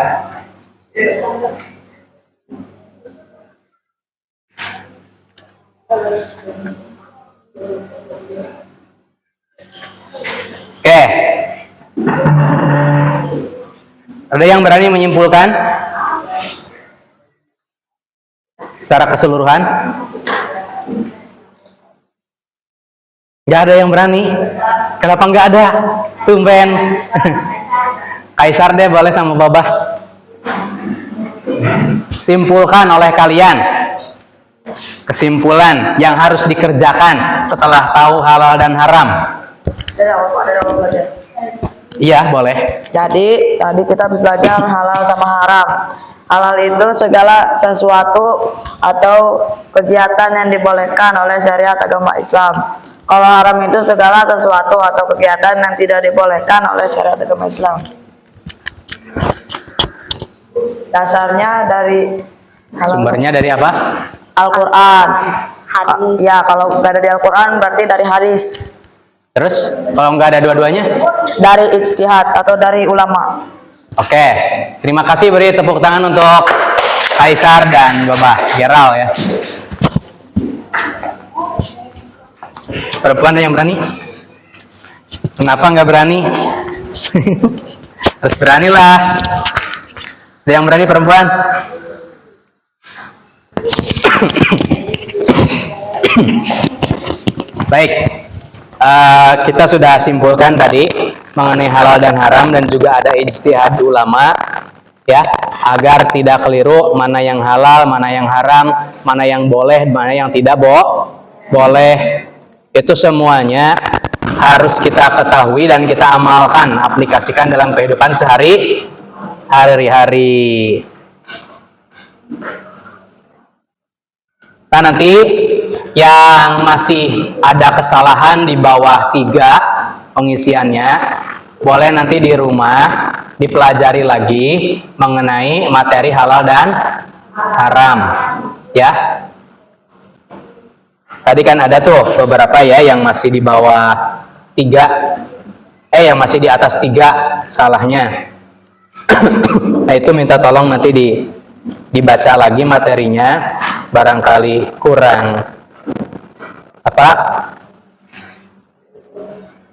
[SPEAKER 1] Oke. Ada yang berani menyimpulkan secara keseluruhan? Nggak ada yang berani. Kenapa nggak ada? Tumben. Kaisar deh boleh sama Babah. Simpulkan oleh kalian. Kesimpulan yang harus dikerjakan setelah tahu halal dan haram. Iya, boleh.
[SPEAKER 3] Jadi tadi kita belajar halal sama haram. Halal itu segala sesuatu atau kegiatan yang dibolehkan oleh syariat agama Islam. Kalau haram itu segala sesuatu atau kegiatan yang tidak dibolehkan oleh syariat agama Islam. Dasarnya dari
[SPEAKER 1] Sumbernya dari apa?
[SPEAKER 3] Al-Quran. Ya, kalau nggak ada di Al-Quran berarti dari hadis.
[SPEAKER 1] Terus kalau nggak ada dua-duanya?
[SPEAKER 3] Dari ijtihad atau dari ulama.
[SPEAKER 1] Oke, terima kasih, beri tepuk tangan untuk Kaisar dan Babah Geral ya. Perempuan ada yang berani? Kenapa nggak berani? Harus beranilah. Ada yang berani perempuan? Baik, kita sudah simpulkan tadi mengenai halal dan haram dan juga ada ijtihad ulama ya, agar tidak keliru mana yang halal, mana yang haram, mana yang boleh, mana yang tidak boleh. Itu semuanya harus kita ketahui dan kita amalkan, aplikasikan dalam kehidupan sehari-hari. Nah, nanti yang masih ada kesalahan di bawah 3 pengisiannya, boleh nanti di rumah dipelajari lagi mengenai materi halal dan haram, ya. Tadi kan ada tuh beberapa ya yang masih di bawah 3, yang masih di atas 3 salahnya. Nah, itu minta tolong nanti dibaca lagi materinya, barangkali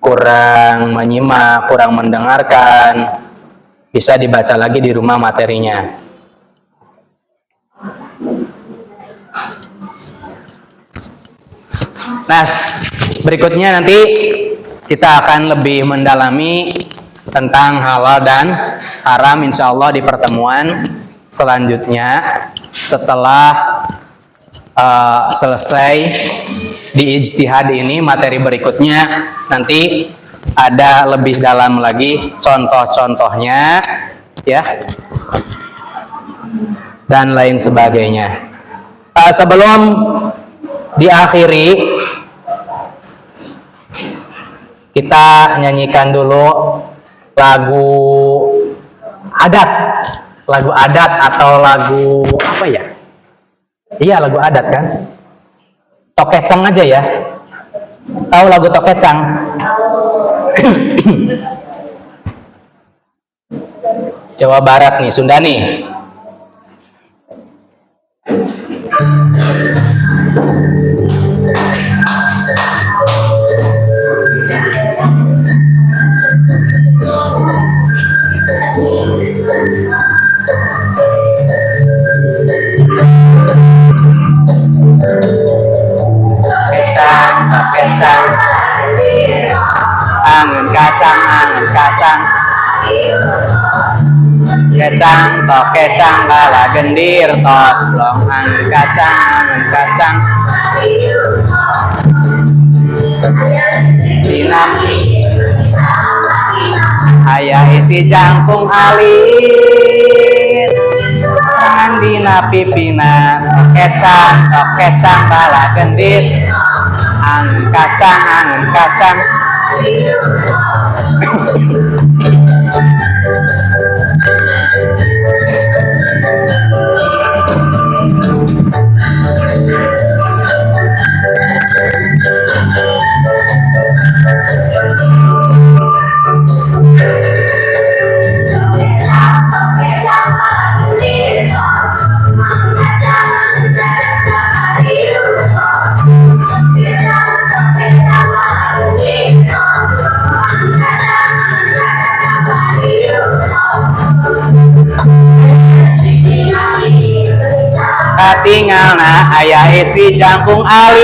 [SPEAKER 1] kurang menyimak, kurang mendengarkan, bisa dibaca lagi di rumah materinya. Nah, berikutnya nanti kita akan lebih mendalami tentang halal dan haram insya Allah di pertemuan selanjutnya setelah selesai di ijtihad ini. Materi berikutnya nanti ada lebih dalam lagi contoh-contohnya, ya, dan lain sebagainya. Sebelum diakhiri, kita nyanyikan dulu lagu adat atau lagu apa ya? Iya, lagu adat kan? Tokecang aja ya. Tahu lagu Tokecang? Jawa Barat nih, Sunda nih. Kecang, angin kacang, kecang, tok kecang, bala gendir, tos blong, angin kacang, dinam, ayah isi jangkung alit, tangan dina pipina, tok kecang, bala gendir, angin kacang. Katingalna ayah isi jangkung alit,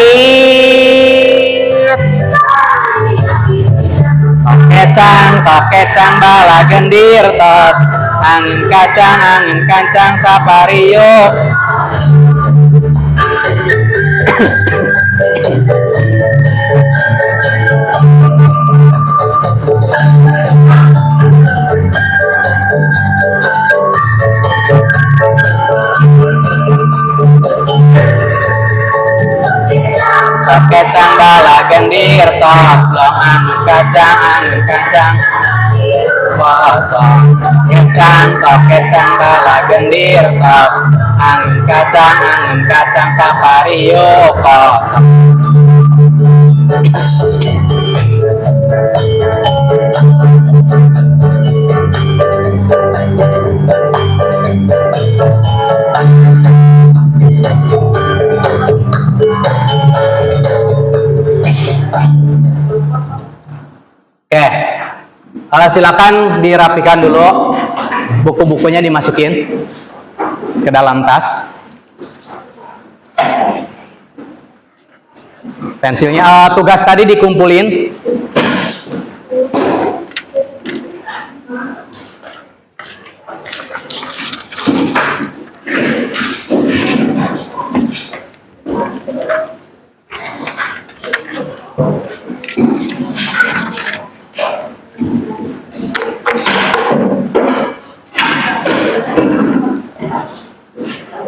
[SPEAKER 1] tok kecang bala gendir, tos angin kacang sapario. Tok kecang bala gendir, tos blong angin kacang, kosong kecang, tok kecang bala gendir, tos angin kacang sapario kosong. Oke, silakan dirapikan dulu, buku-bukunya dimasukin ke dalam tas, pensilnya, tugas tadi dikumpulin.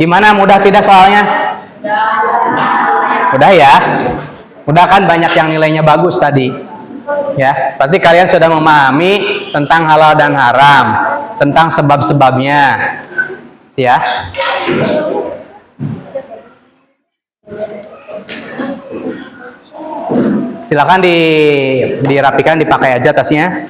[SPEAKER 1] Gimana, mudah tidak soalnya? Udah ya? Udah kan banyak yang nilainya bagus tadi. Ya, berarti kalian sudah memahami tentang halal dan haram, tentang sebab-sebabnya. Ya. Silakan dirapikan, dipakai aja tasnya.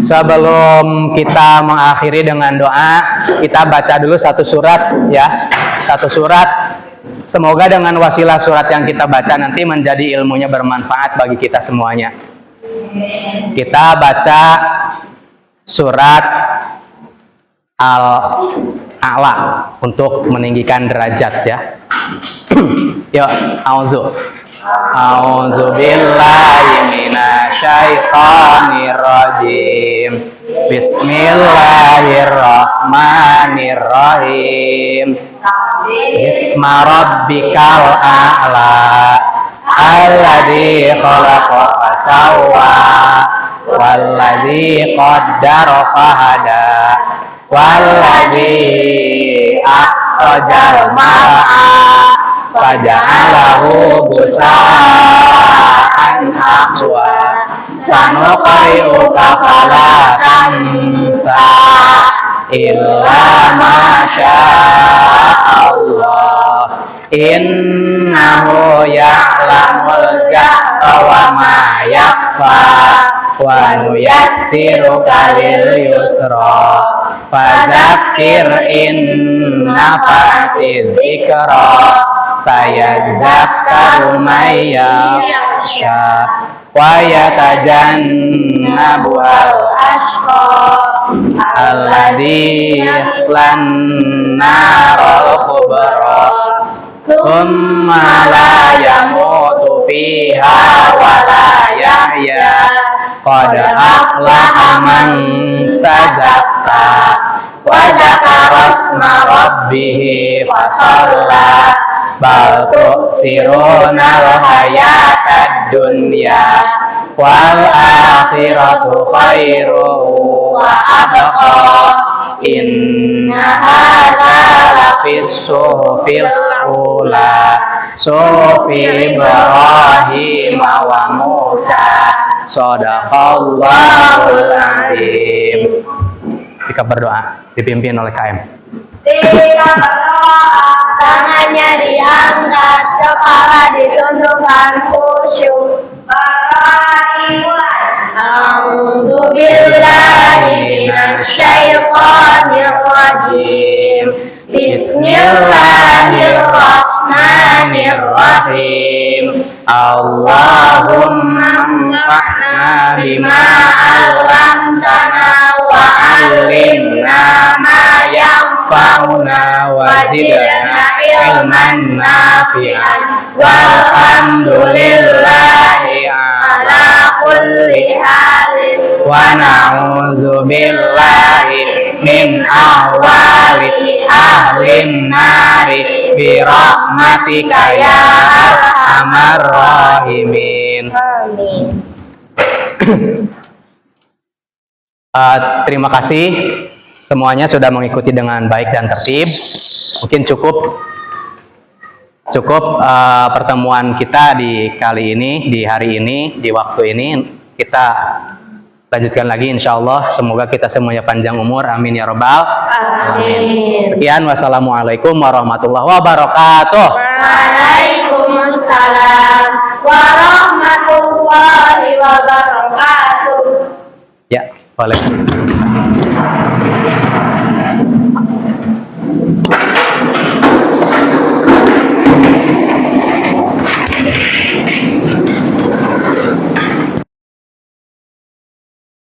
[SPEAKER 1] Sebelum kita mengakhiri dengan doa, kita baca dulu satu surat ya. Satu surat. Semoga dengan wasilah surat yang kita baca nanti menjadi ilmunya bermanfaat bagi kita semuanya. Kita baca surat Al-A'la untuk meninggikan derajat ya. Yuk, A'udzu billahi minasyaitonir rajim. Bismillahirrahmanirrahim. Bisma rabbikal a'la alladzi khalaqa fasawwa walladzi qaddara fahada walladzi akhrajal mar'a faja'alahu gusa'an ahwa sanuqri'uka fala tansa illa ma sya'allah innahu ya'lamul jahra wa ma yakhfa wa nuyassiruka lil yusra fadzakir in nafa'ati dzikra sayadzakkaru may yakhsha wa yatajannabuhal ashqa alladzi yaslan naral kubra thumma la yamutu fiha wa la yahya qad aflaha man tazakka wa dzakara asma rabbih fasalla bal tu'sirunal hayatad dunya wal akhiratu khairu wa abqa inna hadza lafis suhufil ula suhufil Ibrahim wa Musa shadaqallahul azim. Sikap berdoa dipimpin oleh KM.
[SPEAKER 2] Sikap berdoa, tangannya diangkat, kepala ditundukkan, khusyuk. Berdoa dimulai. A'udzu billahi minasyaitonir rajim. Bismillahirrahmanirrahim. Allahumma anfa'na bima 'allamtana wa 'allimna ma yanfa'una wa zidna ilman nafi'an walhamdulillahi ala kulli halin wa na'udzu billahi min ahwali ahlin nari bi rahmatika ya arhamar rahimin. Amin.
[SPEAKER 1] Terima kasih semuanya sudah mengikuti dengan baik dan tertib. Mungkin cukup pertemuan kita di kali ini, di hari ini, di waktu ini. Kita lanjutkan lagi insya Allah. Semoga kita semuanya panjang umur. Amin ya robbal alamin. Sekian, wassalamualaikum warahmatullahi wabarakatuh.
[SPEAKER 2] Waalaikumsalam warahmatullahi wabarakatuh.
[SPEAKER 1] Ya, boleh.